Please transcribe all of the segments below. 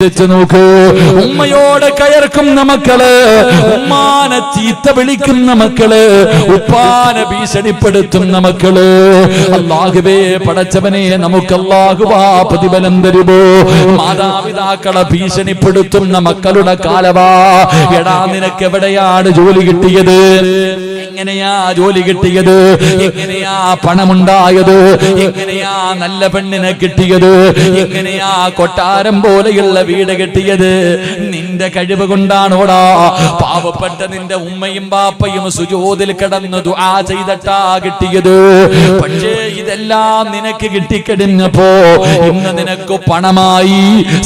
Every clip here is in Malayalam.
നോക്ക്, ഉമ്മയോട് കയർക്കുന്ന മക്കള്, ഉമ്മാനെ ചീത്ത വിളിക്കുന്ന മക്കള്, ഉപ്പാനെ ഭീഷണിപ്പെടുത്തുന്ന മക്കള്. അല്ലാഹുവേ പടച്ചവനെ, നമുക്ക് അല്ലാഹുവാ പ്രതിഫലം തരുമോ? മാതാപിതാക്കളെ ഭീഷണിപ്പെടുത്തുന്ന മക്കളുടെ കാലവാ. എടാ, നിനക്ക് എവിടെയാണ് ജോലി കിട്ടിയത്? എങ്ങനെയാ ജോലി കിട്ടിയത്? എങ്ങനെയാ പണമുണ്ടായത്? എങ്ങനെയാ നല്ല പെണ്ണിനെ കിട്ടിയത്? എങ്ങനെയാ കൊട്ടാരം പോലെയുള്ള വീട് കിട്ടിയത്? നിന്റെ കഴിവ് കൊണ്ടാണോടാ? പാവപ്പെട്ട നിന്റെ ഉമ്മയും ബാപ്പയും സുജൂദിൽ കിടന്ന് ദുആ ചെയ്തിട്ടാ കിട്ടിയത്. പക്ഷേ ഇതെല്ലാം നിനക്ക് കിട്ടിക്കഴിഞ്ഞപ്പോ ഇന്ന് നിനക്ക് പണമായി,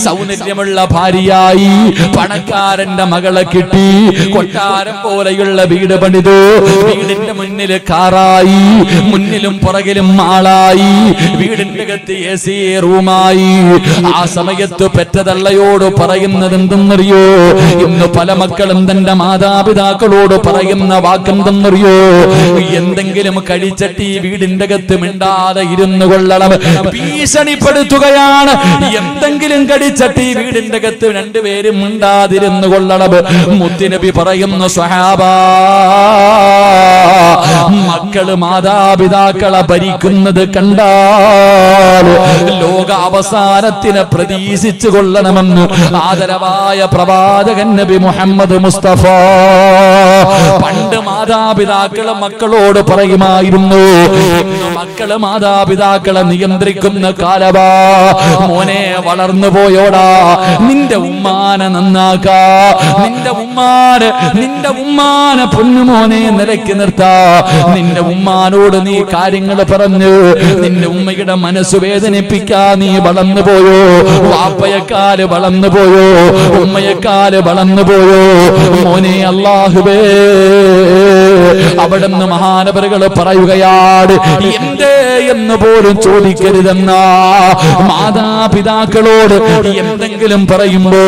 സൗന്ദര്യമുള്ള ഭാര്യയായി, പണക്കാരന്റെ മകളെ കിട്ടി, കൊട്ടാരം പോലെയുള്ള വീട് പണിതു, വീടിന്റെ മുന്നിൽ കാറായി, മുന്നിലും പുറകിലും ആളായി, വീടിന്റെ അകത്ത് AC റൂമായി. ആ സമയത്ത് പെറ്റതള്ളയോട് പറയുന്നത് എന്തെന്നറിയോ? ഇന്ന് പല മക്കളും തന്റെ മാതാപിതാക്കളോട് പറയുന്ന വാക്കെന്തെന്നറിയോ? എന്തെങ്കിലും കഴിച്ചിട്ട് ഈ വീടിന്റെ അകത്ത് മിണ്ടാതെ ഇരുന്നു കൊള്ളണം. ഭീഷണിപ്പെടുത്തുകയാണ്. എന്തെങ്കിലും കടിച്ചിട്ട് ഈ വീടിന്റെ അകത്ത് രണ്ടുപേരും മിണ്ടാതിരുന്നു കൊള്ളണം. മുത്തുനബി പറയുന്നു, സ്വഹാബാ, മക്കള് മാതാപിതാക്കളെ ഭരിക്കുന്നത് കണ്ടാൽ ലോക അവസാനത്തിനെ പ്രതീക്ഷിച്ചു കൊള്ളണമെന്ന് ആദരവായ പ്രവാചകൻ നബി മുഹമ്മദ് മുസ്തഫ. പണ്ട് മാതാപിതാക്കളെ മക്കളോട് പറയുമായിരുന്നു, മക്കള് മാതാപിതാക്കളെ നിയന്ത്രിക്കുന്ന കാലവാ. മോനെ, വളർന്നു പോയോടാ, നിന്റെ ഉമ്മാനെ നന്നാക്കാ, നിന്റെ ഉമ്മാനെ പൊന്നുമോനെ നിലയ്ക്ക് നിർത്താ. നിന്റെ ഉമ്മാനോട് നീ കാര്യങ്ങൾ പറഞ്ഞു നിന്റെ ഉമ്മയുടെ മനസ്സ് വേദനിപ്പിക്കാ. നീ വളർന്നു പോയോ? വാപ്പയെക്കാല് വളർന്നു പോയോ? ഉമ്മയെക്കാല് വളർന്നു പോയോ? മോനെ, അല്ലാഹുവേ, അവിടുന്ന് മഹാനവറുകൾ പറയുകയാണ്, എന്തേ എന്ന് പോലും ചോദിക്കരുതെന്നാ. മാതാപിതാക്കളോട് എന്തെങ്കിലും പറയുമ്പോ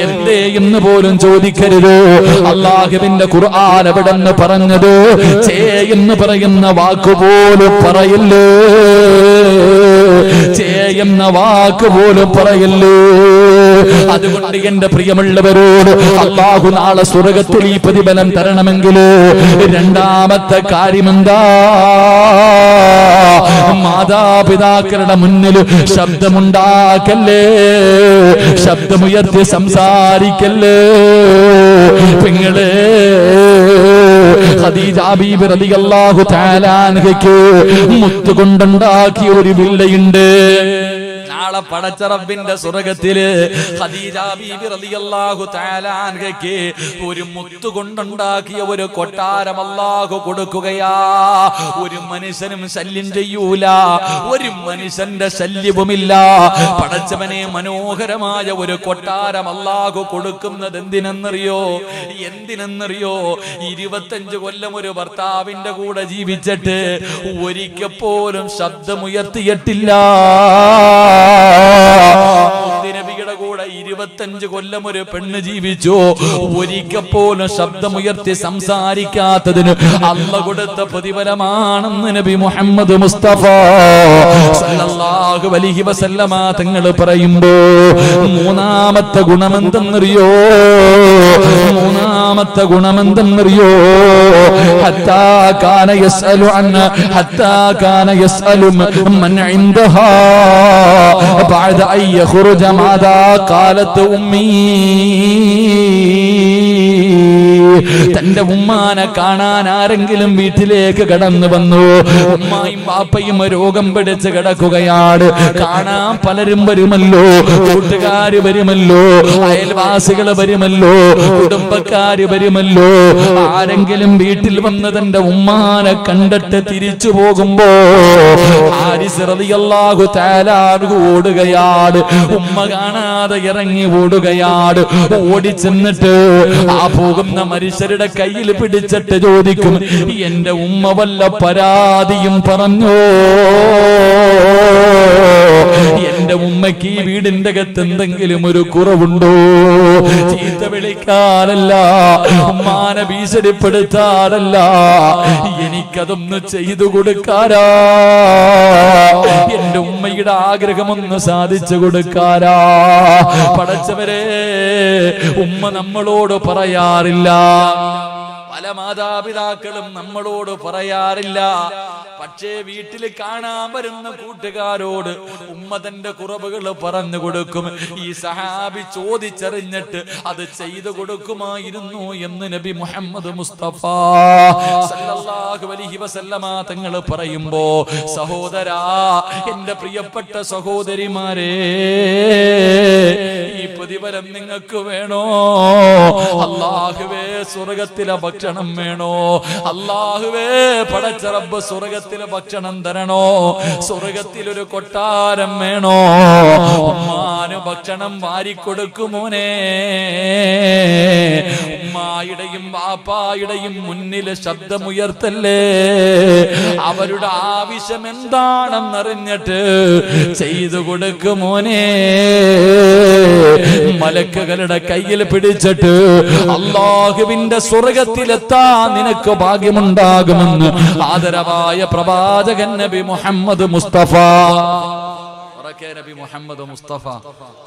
എന്തേ എന്ന് പോലും ചോദിക്കരുത്. അല്ലാഹുവിന്റെ ഖുർആൻ അവിടുന്ന് പറഞ്ഞത് ചേ എന്ന് പറയുന്ന വാക്കുപോലും പറയില്ലേ, ചേ എന്ന വാക്കുപോലും പറയില്ലേ. അതുകൊണ്ട് എന്റെ പ്രിയമുള്ളവരോട്, അല്ലാഹു നാളെ സ്വർഗ്ഗത്തിൽ ഈ പ്രതിഫലം തരണമെങ്കിൽ രണ്ടാമത്തെ കാര്യമെന്താ? മാതാപിതാക്കളുടെ മുന്നിൽ ശബ്ദമുണ്ടാക്കല്ലേ, ശബ്ദമുയർത്തി സംസാരിക്കല്ലേ. പെങ്ങളെ, ഖദീജ ബീബി റളിയല്ലാഹു തആല അൻഹയ്ക്ക് മുത്തുകൊണ്ടുണ്ടാക്കിയ ഒരു വില്ലയുണ്ട്. നാളെ പടച്ച റബ്ബിന്റെ സ്വർഗ്ഗത്തില് ഖദീജ ബീബി റളിയല്ലാഹു തആല അൻഹയ്ക്ക് ഒരു മുത്തുകൊണ്ടുണ്ടാക്കിയ ഒരു കൊട്ടാരം അല്ലാഹു കൊടുക്കുകയാ. ഒരു മനുഷ്യനും ശല്യം ചെയ്യൂല, ഒരു മനുഷ്യന്റെ ശല്യവുമില്ല. പടച്ചവനെ, മനോഹരമായ ഒരു കൊട്ടാരം അല്ലാഹു കൊടുക്കുന്നത് എന്തിനെന്നറിയോ? 25 കൊല്ലം ഒരു ഭർത്താവിന്റെ കൂടെ ജീവിച്ചിട്ട് ഒരിക്കൽ പോലും ശബ്ദമുയർത്തിയിട്ടില്ല. നബിയുടെ കൂടെ 25 കൊല്ലം ഒരു പെണ്ണ് ജീവിച്ചു, ഒരിക്കൽ പോലും ശബ്ദമുയർത്തി സംസാരിക്കാത്തതിന് അല്ലാഹു കൊടുത്ത പ്രതിഫലമാണെന്ന് നബി മുഹമ്മദ് മുസ്തഫ സല്ലല്ലാഹു അലൈഹി വസല്ലമ തങ്ങൾ പറയുമ്പോ മൂന്നാമത്തെ ഗുണമെന്തെന്നറിയോ? ഹത്താ കാന യസ്അലു മൻ ഇൻദഹാ بعد أن يخرج ماذا قالت أمي. തന്റെ ഉമ്മാനെ കാണാൻ ആരെങ്കിലും വീട്ടിലേക്ക് കടന്നു വന്നു, ഉമ്മായും ബാപ്പയും രോഗം പിടിച്ച് കിടക്കുകയാണ്, കാണാൻ പലരും വരുമല്ലോ, കൂട്ടുകാര് വരുമല്ലോ, അയൽവാസികൾ വരുമല്ലോ, കുടുംബക്കാര് വരുമല്ലോ. ആരെങ്കിലും വീട്ടിൽ വന്ന് തന്റെ ഉമ്മാനെ കണ്ടിട്ട് തിരിച്ചു പോകുമ്പോ ഹാരിസ് റളിയല്ലാഹു തആല ഓടുകയാണ്, ഉമ്മ കാണാതെ ഇറങ്ങി ഓടുകയാണ്. ഓടിച്ചെന്നിട്ട് ആ പോകുന്ന മനുഷ്യരുടെ കയ്യിൽ പിടിച്ചിട്ട് ചോദിക്കും, എന്റെ ഉമ്മ വല്ല പരാതിയും പറഞ്ഞോ? എന്റെ ഉമ്മയ്ക്ക് ഈ വീടിന്റെ അകത്ത് എന്തെങ്കിലും ഒരു കുറവുണ്ടോ? ചീത്ത വിളിക്കാനല്ല, ഉമ്മാനെ ഭീഷണിപ്പെടുത്താനല്ല, എനിക്കതൊന്ന് ചെയ്തു കൊടുക്കാനാ, എന്റെ ഉമ്മയുടെ ആഗ്രഹമൊന്ന് സാധിച്ചു കൊടുക്കാനാ. പടച്ചവരെ, ഉമ്മ നമ്മളോട് പറയാറില്ല, പല മാതാപിതാക്കളും നമ്മളോട് പറയാറില്ല. പക്ഷേ വീട്ടിൽ കാണാൻ വരുന്ന കൂട്ടുകാരോട് ഉമ്മ തന്റെ കുറവുകൾ പറഞ്ഞു കൊടുക്കും. ഈ സഹാബി ചോദിച്ചറിഞ്ഞിട്ട് അത് ചെയ്തു കൊടുക്കുമായിരുന്നു എന്ന് നബി മുഹമ്മദ് മുസ്തഫ സല്ലല്ലാഹു അലൈഹി വസല്ലമ തങ്ങൾ പറയുമ്പോ, സഹോദരാ, എന്റെ പ്രിയപ്പെട്ട സഹോദരിമാരെ, ഈ പ്രതിഫലം നിങ്ങൾക്ക് വേണോ? അല്ലാഹുവേ, സ്വർഗ്ഗത്തിലെ ഭക്ഷണം വേണോ? അല്ലാഹുവേ, പടച്ച റബ്ബ് സ്വർഗ്ഗത്തിലെ ഭക്ഷണം തരണോ? സ്വർഗ്ഗത്തിലൊരു കൊട്ടാരം വേണോ? ഉമ്മാന് ഭക്ഷണം വാരിക്കൊടുക്കുമോനെ. ഉമ്മായുടെയും വാപ്പായുടെയും മുന്നിൽ ശബ്ദമുയർത്തല്ലേ. അവരുടെ ആവശ്യം എന്താണെന്നറിഞ്ഞിട്ട് ചെയ്തു കൊടുക്കുമോനെ. മലക്കുകളുടെ കയ്യിൽ പിടിച്ചിട്ട് അല്ലാഹുവിന്റെ സ്വർഗ്ഗത്തിലെത്താൻ നിനക്ക് ഭാഗ്യമുണ്ടാകുമെന്ന് ആദരവായ പ്രവാചകൻ നബി മുഹമ്മദ് മുസ്തഫ നബി മുഹമ്മദ് മുസ്തഫ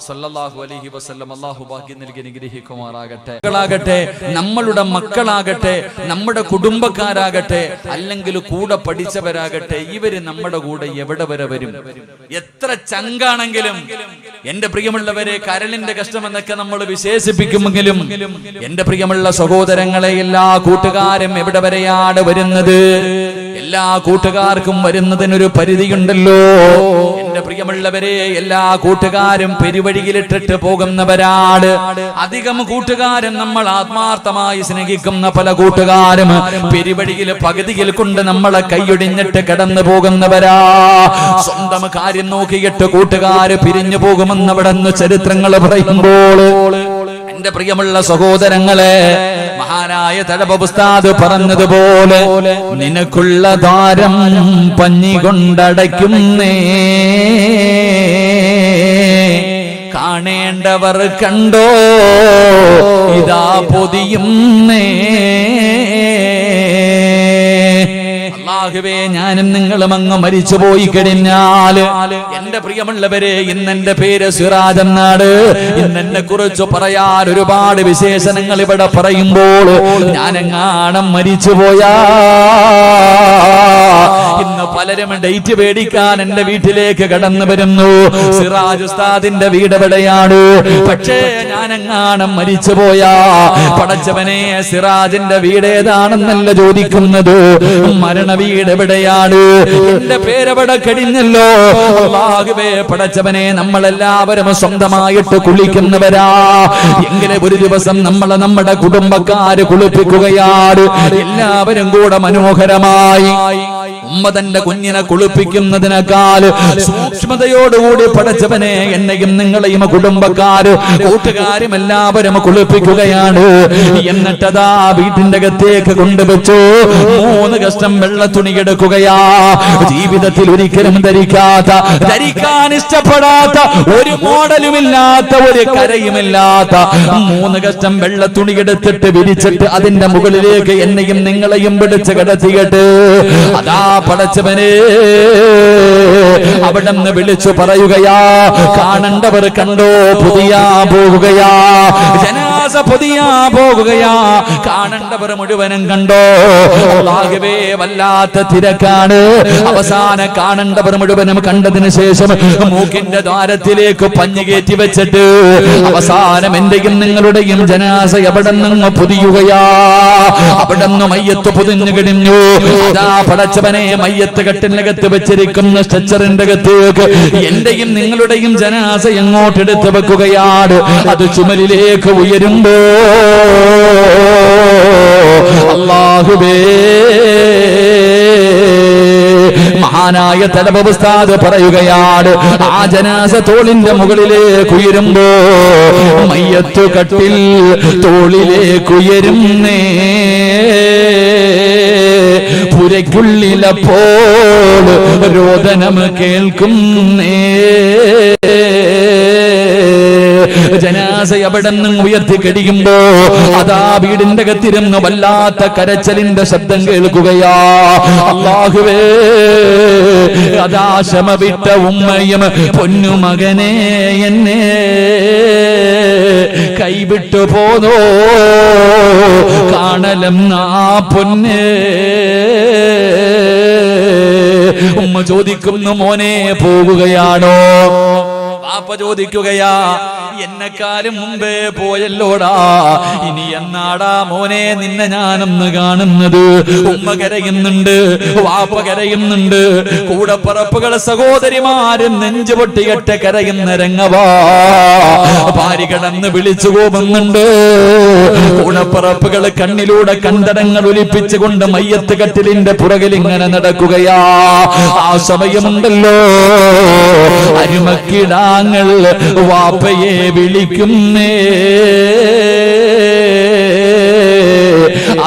സല്ലല്ലാഹു അലൈഹി വസല്ലം അല്ലാഹു ഭാഗ്യം നൽകി അനുഗ്രഹിക്കുമാറാകട്ടെ. മക്കളാകട്ടെ, നമ്മളുടെ മക്കളാകട്ടെ, നമ്മുടെ കുടുംബക്കാരാകട്ടെ, അല്ലെങ്കിൽ കൂടെ പഠിച്ചവരാകട്ടെ, ഇവര് നമ്മുടെ കൂടെ എവിടെ വരെ വരും? എത്ര ചങ്കാണെങ്കിലും, എന്റെ പ്രിയമുള്ളവരെ, കരളിന്റെ കഷ്ടമെന്നൊക്കെ നമ്മൾ വിശേഷിപ്പിക്കുമെങ്കിലും, എന്റെ പ്രിയമുള്ള സഹോദരങ്ങളെ, എല്ലാ കൂട്ടുകാരും എവിടെ വരെയാണ് വരുന്നത്? എല്ലാ കൂട്ടുകാർക്കും വരുന്നതിനൊരു പരിധിയുണ്ടല്ലോ. എന്റെ പ്രിയമുള്ളവരെ, എല്ലാ കൂട്ടുകാരും പെരുവഴിയിലിട്ടിട്ട് പോകുന്നവരാണ്. അധികം കൂട്ടുകാരും നമ്മൾ ആത്മാർത്ഥമായി സ്നേഹിക്കുന്ന പല കൂട്ടുകാരും പെരുവഴിയിൽ പകുതിയിൽ കൊണ്ട് നമ്മളെ കൈയൊടിഞ്ഞിട്ട് കടന്നു പോകുന്നവരാ. സ്വന്തം കാര്യം നോക്കിയിട്ട് കൂട്ടുകാര് പിരിഞ്ഞു പോകുമെന്നവിടെന്ന് ചരിത്രങ്ങൾ പറയുമ്പോൾ, എന്റെ പ്രിയമുള്ള സഹോദരങ്ങളെ, മഹാനായ തലബ ഉസ്താദ് പറഞ്ഞതുപോലെ, നിനക്കുള്ള ദ്വാരം പഞ്ഞി കൊണ്ടടയ്ക്കുന്നേ, കാണേണ്ടവർ കണ്ടോ ഇതാ പൊതിയുന്നേ. അല്ലാഹുവേ, ഞാനും നിങ്ങളും അങ്ങ് മരിച്ചു പോയി കഴിഞ്ഞാൽ, എന്റെ പ്രിയമുള്ളവരെ, ഇന്നെന്റെ പേര് സിറാജ് എന്നാണ്. ഇന്നെന്നെ കുറിച്ച് പറയാൻ ഒരുപാട് വിശേഷണങ്ങൾ ഇവിടെ പറയുമ്പോൾ, ഞാനെങ്ങാണം മരിച്ചു പോയാ ഇന്ന് പലരും ഡേറ്റ് മേടിക്കാൻ എന്റെ വീട്ടിലേക്ക് കടന്നു വരുന്നു. സിറാജ് ഉസ്താദിന്റെ വീട് എവിടെയാണ്? പക്ഷേ ഞാനെങ്ങാണം മരിച്ചു പോയാ, പടച്ചവനെ, സിറാജിന്റെ വീട് ഏതാണെന്നല്ല ചോദിക്കുന്നത്, മരണ വീട് എവിടെയാണ്? എന്റെ പേരെവിടെ കഴിഞ്ഞല്ലോ. അല്ലാഹുവേ, പടച്ചവനെ, നമ്മളെല്ലാവരും സ്വന്തമായിട്ട് കുളിക്കുന്നവരാ. എങ്കിലും ഒരു ദിവസം നമ്മുടെ കുടുംബക്കാര് കുളിപ്പിക്കുകയാണ്. എല്ലാവരും കൂടെ മനോഹരമായി ഉമ്മ തന്റെ കുഞ്ഞിനെ കുളിപ്പിക്കുന്നതിനേക്കാൾ സൂക്ഷ്മതയോടുകൂടി പടച്ചവനെ എന്നെയും നിങ്ങളെയും കുടുംബക്കാര് കൂട്ടുകാരും എല്ലാവരും കുളിപ്പിക്കുകയാണ്. എന്നിട്ടതാ വീട്ടിന്റെ അകത്തേക്ക് കൊണ്ടുവച്ചു 3 കഷ്ടം വെള്ള തുണി എടുക്കുകയാ. ജീവിതത്തിൽ ഒരിക്കലും ധരിക്കാൻ ഇഷ്ടപ്പെടാത്ത, ഒരു മോഡലുമില്ലാത്ത, ഒരു കരയുമില്ലാത്ത 3 കഷ്ടം വെള്ള തുണി എടുത്തിട്ട് വിരിച്ചിട്ട് അതിന്റെ മുകളിലേക്ക് എന്നെയും നിങ്ങളെയും പിടിച്ച് കിടത്തിയിട്ട് അതാ പടച്ചവനെ അവിടെ നിന്ന് വിളിച്ചു പറയുകയാ, കാണണ്ടവർ കണ്ടോ പൊതിയാ പോകുകയാ, ജനാസ പൊതിയാ പോകുകയാ, കാണണ്ടവർ മുഴുവനും കണ്ടോ. അല്ലാഹുവേ, വല്ലാത്ത തിരക്കാണ്. അവസാനം കാണണ്ടവർ മുഴുവനും കണ്ടതിന് ശേഷം മൂക്കിന്റെ ദ്വാരത്തിലേക്ക് പഞ്ഞു കയറ്റി വെച്ചിട്ട് അവസാനം എന്റെയും നിങ്ങളുടെയും ജനാസ എവിടെ നിന്ന് പൊതിയുകയാ. അവിടെ നിന്ന് മയ്യത്ത് പൊതിഞ്ഞു കഴിഞ്ഞു. അതാ പടച്ചവനെ, മയ്യത്ത് കെട്ടിനകത്ത് വെച്ചിരിക്കുന്ന സ്ട്രെച്ചറിന്റെ അകത്തേക്ക് എന്റെയും നിങ്ങളുടെയും ജനാസ എങ്ങോട്ട് എടുത്ത് വെക്കുകയാണ്. അത് ചുമലിലേക്ക് ഉയരുമ്പോ അല്ലാഹുവേ, മഹാനായ തലബ ഉസ്താദ് പറയുകയാണ്, ആ ജനാസ തോളിന്റെ മുകളിലേക്ക് ഉയരുമ്പോ മയ്യത്തു കട്ടിൽ തോളിലേക്കുയരുന്നേ. പുരയ്ക്കുള്ളിലപ്പോൾ രോദനം കേൾക്കുന്നേ. ജനാസ ജനാസ അവിടെ നിന്ന് ഉയർത്തി കഴിയുമ്പോ അതാ വീടിന്റെ അകത്തിരുന്ന് വല്ലാത്ത കരച്ചലിന്റെ ശബ്ദം കേൾക്കുകയാ. അല്ലാഹുവേ, അതാ ക്ഷമ വിട്ട ഉമ്മയും പൊന്നുമകനെ എന്നെ കൈവിട്ടു പോന്നോ കാണലം ആ പൊന്നെ. ഉമ്മ ചോദിക്കുന്നു, മോനെ പോകുകയാണോ? വാപ്പ ചോദിക്കുകയാ, എന്നെക്കാലും മുമ്പേ പോയല്ലോടാ, ഇനി എന്നാടാ മോനെ നിന്നെ ഞാനൊന്ന് കാണുന്നത്? ഉമ്മ കരയുന്നുണ്ട്, വാപ്പ കരയുന്നുണ്ട്, കൂടപ്പറപ്പുകൾ സഹോദരിമാരും നെഞ്ചുപൊട്ടികെട്ട് കരയുന്ന രംഗവാ. ഭാര്യ കിടന്ന് വിളിച്ചു പോകുന്നുണ്ട്. കൂടപ്പറപ്പുകൾ കണ്ണിലൂടെ കണ്ടടങ്ങൾ ഒലിപ്പിച്ചുകൊണ്ട് മയ്യത്ത് കട്ടിലിന്റെ പുറകിൽ ഇങ്ങനെ നടക്കുകയാ. ആ സമയമുണ്ടല്ലോ അരുമക്കിടാങ്ങൾ വാപ്പയെ വിളിക്കുന്നേ,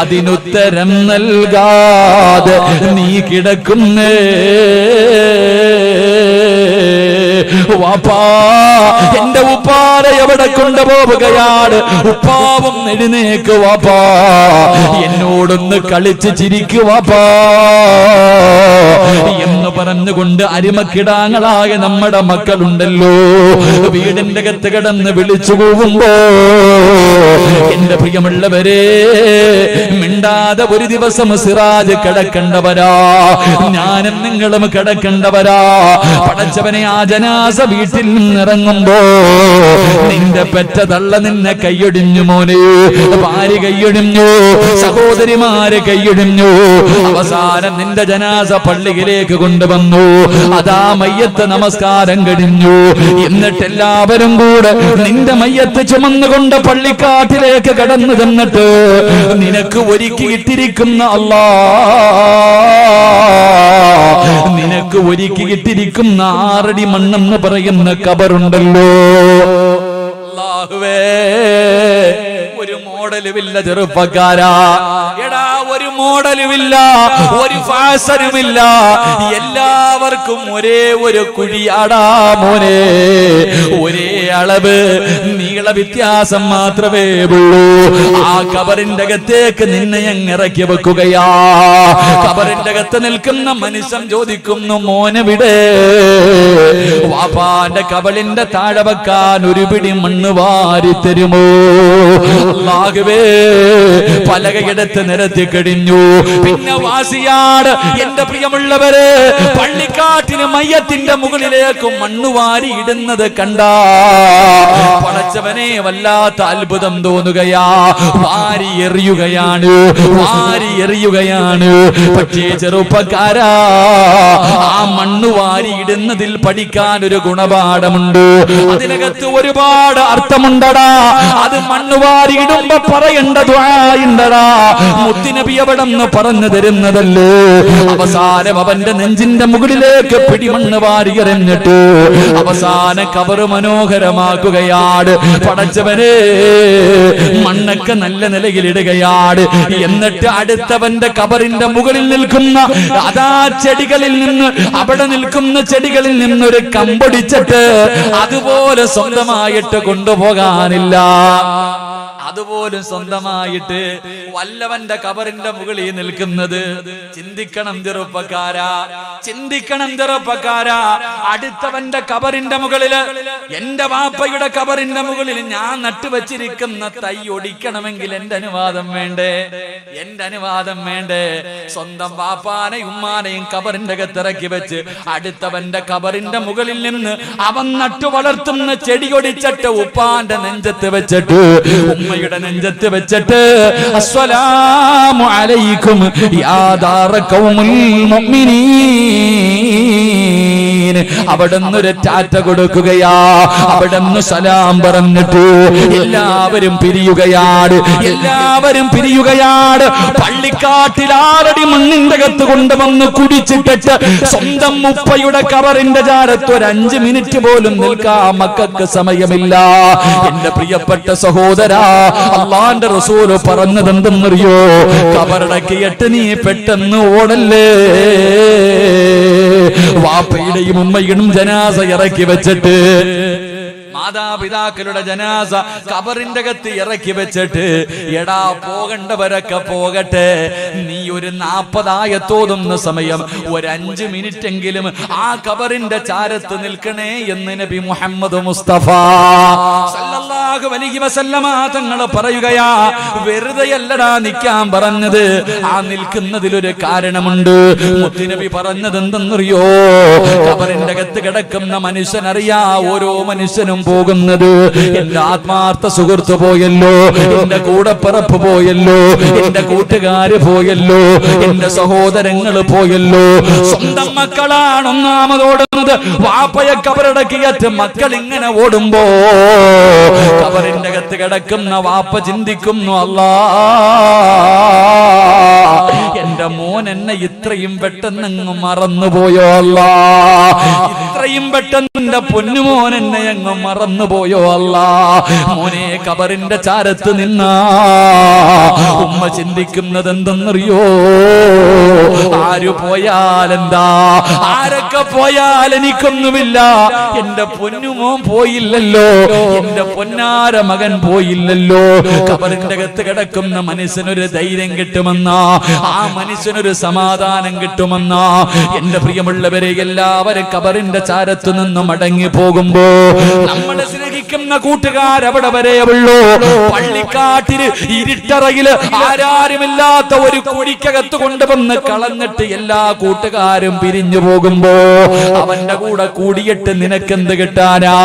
അതിനുത്തരം നൽകാതെ നീ കിടക്കുന്നേ. വാപ്പാ, എന്റെ ഉപ്പാരെ എവിടെ കൊണ്ടുപോവുകയാണ്? ഉപ്പാവും എഴുന്നേക്ക് വാപ്പാ, എന്നോടൊന്ന് കളിച്ച് ചിരിക്കു വാപ്പാ എന്ന് പറഞ്ഞുകൊണ്ട് അരിമക്കിടാങ്ങളായ നമ്മുടെ മക്കളുണ്ടല്ലോ, വീടിന്റെ അകത്ത് കിടന്ന് വിളിച്ചു പോകുമ്പോ എന്റെ പ്രിയമുള്ളവരെ, മിണ്ടാതെ ഒരു ദിവസം സിറാജ് കിടക്കണ്ടവരാ, ഞാനും നിങ്ങളും കിടക്കണ്ടവരാ. പടച്ചവനെ, ആ ജനാസ വീട്ടിൽ നിന്നിറങ്ങുമ്പോ നിന്റെ പെറ്റ തള്ള നിന്നെ കൈയൊടിഞ്ഞു മോനെ, ഭാര്യ കൈയൊടിഞ്ഞു, സഹോദരിമാര് കൈയൊടിഞ്ഞു. അവസാനം നിന്റെ ജനാസ പള്ളിയിലേക്ക് കൊണ്ടുവന്നു. അതാ മയ്യത്ത് നമസ്കാരം കഴിഞ്ഞു. എന്നിട്ട് എല്ലാവരും കൂടെ നിന്റെ മയ്യത്ത് ചുമന്നുകൊണ്ട് പള്ളിക്കാട്ടിലേക്ക് കടന്നു തന്നിട്ട് നിനക്ക് ഒരുക്കിയിട്ടിരിക്കുന്ന അല്ലാ, നിനക്ക് ഒരുക്കിയിട്ടിരിക്കുന്ന 6 അടി മണ്ണെന്ന് പറയുന്ന കബറുണ്ടല്ലോ. അല്ലാഹുവേ, ഒരു മോഡലുമില്ല ചെറുപ്പക്കാരാ, എടാ ഒരു മോഡലുമില്ല, ഒരു ഫാഷനുമില്ല, എല്ലാവർക്കും ഒരേ ഒരു കുഴിയാടാ മോനെ, ഒരേ അളവ് നീള വ്യത്യാസം മാത്രമേ ഉള്ളൂ. ആ കബറിന്റെ അകത്തേക്ക് നിന്നെ അങ്ങ് ഇറക്കി വെക്കുകയാ. കബറിന്റെ അകത്ത് നിൽക്കുന്ന മനുഷ്യൻ ചോദിക്കുന്നു, മോനെവിടെ? വാപ്പാന്റെ കബളിന്റെ താഴെ വെക്കാൻ ഒരു പിടി മണ്ണ് വാരി തരുമോ? അല്ലാഹുവേ, പലകയെടുത്ത് നിരത്തി കഴിഞ്ഞു. പിന്നെ വാസിയാട് എന്റെ പ്രിയമുള്ളവരെ, പള്ളിക്കാട്ടിന് മയ്യത്തിന്റെ മുകളിലേക്ക് മണ്ണുവാരി ഇടുന്നത് കണ്ടാ പടച്ചവനെ വല്ലാത്ത അത്ഭുതം തോന്നുകയാ. വാരി എറിയുകയാണ്, വാരി എറിയുകയാണ്. പക്ഷേ ചെറുപ്പക്കാരാ, ആ മണ്ണുവാരി ഇടുന്നതിൽ പഠിക്കാൻ ഒരു ഗുണപാഠമുണ്ട്. അതിനകത്ത് ഒരുപാട് അർത്ഥമുണ്ടടാ. അത് മണ്ണുവാരി ഇടുമ്പോ പറയേണ്ട ദുആയുണ്ടടാ. മുത്തുനബി അവിടെ നിന്ന് പറഞ്ഞു തരുന്നതല്ലേ. അവസാനം അവന്റെ നെഞ്ചിന്റെ മുകളിലേക്ക് പിടിമണ്ണ് വാരി എറിഞ്ഞിട്ട് അവസാന കബറ് മനോഹരമാക്കുകയാണ്. പടച്ചവനെ, മണ്ണൊക്കെ നല്ല നിലയിലിടുകയാണ്. എന്നിട്ട് അടുത്തവന്റെ കബറിന്റെ മുകളിൽ നിൽക്കുന്ന അതാ ചെടികളിൽ നിന്ന്, അവിടെ നിൽക്കുന്ന ചെടികളിൽ നിന്നൊരു കമ്പൊടിച്ചിട്ട് അതുപോലെ സ്വന്തമായിട്ട് കൊണ്ടുപോകാനില്ല. അതുപോലും സ്വന്തമായിട്ട് വല്ലവന്റെ കബറിന്റെ മുകളിൽ നിൽക്കുന്നത്. ചിന്തിക്കണം ചെറുപ്പക്കാരാ, ചിന്തിക്കണം ചെറുപ്പക്കാരാ. അടുത്തവന്റെ കബറിന്റെ മുകളില്, എന്റെ വാപ്പയുടെ കബറിന്റെ മുകളിൽ ഞാൻ നട്ടുവച്ചിരിക്കുന്ന തൈ ഒടിക്കണമെങ്കിൽ എന്റെ അനുവാദം വേണ്ടേ? എന്റെ അനുവാദം വേണ്ടേ? സ്വന്തം വാപ്പാനെയും ഉമ്മാനെയും കബറിന്റെ അകത്തിറക്കി വെച്ച് അടുത്തവന്റെ കബറിന്റെ മുകളിൽ നിന്ന് അവൻ നട്ടു വളർത്തുന്ന ചെടി ഒടിച്ചിട്ട് ഉപ്പാന്റെ നെഞ്ചത്ത് വെച്ചിട്ട്, ഉമ്മയുടെ നെഞ്ചത്ത് വെച്ചിട്ട്, അസ്സലാമു അലൈക്കും യാ ദാറ ഖൗമുൽ മുഅ്മിനീൻ, അവിടുന്ന് ഒരു ടാറ്റ കൊടുക്കുകയാ. അവിടുന്ന് സലാം പറഞ്ഞിട്ട് എല്ലാവരും പിരിയുകയാണ്, എല്ലാവരും പിരിയുകയാണ്. പള്ളിക്കാട്ടിൽ 6 അടി മണ്ണിന്റെ അകത്ത് കൊണ്ടുവന്ന് കുടിച്ചിട്ടിട്ട് സ്വന്തം ഉപ്പയുടെ കബറിന്റെ ചാരത്ത് ഒരു 5 മിനിറ്റ് പോലും നിൽക്കാൻ മക്കൾക്ക് സമയമില്ല. എന്റെ പ്രിയപ്പെട്ട സഹോദരാ, അള്ളാന്റെ റസൂല് പറഞ്ഞതെന്തെന്നറിയോ? കബറടക്കിയിട്ട് നീ പെട്ടെന്ന് ഓടല്ലേ. വാപ്പയുടെയും ഉമ്മയുടെയും ജനാസ ഇറക്കി വെച്ചിട്ട് മാതാപിതാക്കളുടെ ജനാസ ഖബറിന്റെ അകത്ത് ഇറക്കി വെച്ചിട്ട് എടാ പോകണ്ടവരൊക്കെ പോകട്ടെ, നീ ഒരു 40 ആയത്തോതുന്ന സമയം ഒരു 5 മിനിറ്റെങ്കിലും ആ ഖബറിന്റെ ചാരത്ത് നിൽക്കണേ എന്ന് നബി മുഹമ്മദ് മുസ്തഫ സല്ലല്ലാഹു അലൈഹി വസല്ലമ തങ്ങൾ പറയുകയാ. വെറുതെയല്ലടാ നിൽക്കാൻ പറഞ്ഞത്, ആ നിൽക്കുന്നതിലൊരു കാരണമുണ്ട്. മുത്തുനബി പറഞ്ഞത് എന്തെന്നറിയോ? ഖബറിന്റെ അകത്ത് കിടക്കുന്ന മനുഷ്യനറിയാ ഓരോ മനുഷ്യനും പോകുന്നത്. എന്റെ ആത്മാർത്ഥ സുഹൃത്ത് പോയല്ലോ, എന്റെ കൂടപ്പിറപ്പ് പോയല്ലോ, എന്റെ കൂട്ടുകാര് പോയല്ലോ, എന്റെ സഹോദരങ്ങൾ പോയല്ലോ. സ്വന്തം മക്കളാണ് ഒന്നാമതോടുന്നത്. വാപ്പയെ കബറടക്കിയിട്ട് മക്കൾ ഇങ്ങനെ ഓടുമ്പോ കബറിന്റെ അകത്ത് കിടക്കുന്ന വാപ്പ ചിന്തിക്കുന്നു, അല്ലാ എന്റെ മോൻ എന്നെ ഇത്രയും പെട്ടെന്ന് അങ്ങ് മറന്നുപോയോ, അല്ലാ ഇത്രയും പെട്ടെന്ന് എന്റെ പൊന്നുമോൻ എന്നെ അങ്ങ് മറന്നുപോയോ, അല്ലാ. മോനെ കബറിന്റെ ചാരത്ത് നിന്നാ ഉമ്മ ചിന്തിക്കുന്നത് എന്തെന്നറിയോ? ആര് പോയാലെന്താ, ആരൊക്കെ പോയാൽ എനിക്കൊന്നുമില്ല, എന്റെ പൊന്നുമോൻ പോയില്ലല്ലോ, എന്റെ പൊന്നാര മകൻ പോയില്ലല്ലോ. ഖബറിന്റെ അകത്ത് കിടക്കുന്ന മനുഷ്യനൊരു ധൈര്യം കിട്ടുമെന്നാ, ആ മനുഷ്യനൊരു സമാധാനം കിട്ടുമെന്നാ. എന്റെ പ്രിയമുള്ളവരെ, എല്ലാവരും ഖബറിന്റെ ചാരത്തു നിന്ന് മടങ്ങി പോകുമ്പോ നമ്മളെ സ്നേഹിക്കുന്ന കൂട്ടുകാരവിടെ വരെ ഉള്ളൂ. പള്ളിക്കാട്ടില് ഇരുട്ടറയില് ആരാരുമില്ലാത്ത ഒരു കുഴിക്കകത്ത് കൊണ്ടുവന്ന് കളഞ്ഞിട്ട് എല്ലാ കൂട്ടുകാരും പിരിഞ്ഞു പോകുമ്പോ അവന്റെ കൂടെ കൂടിയിട്ട് നിനക്കെന്ത് കിട്ടാനാ?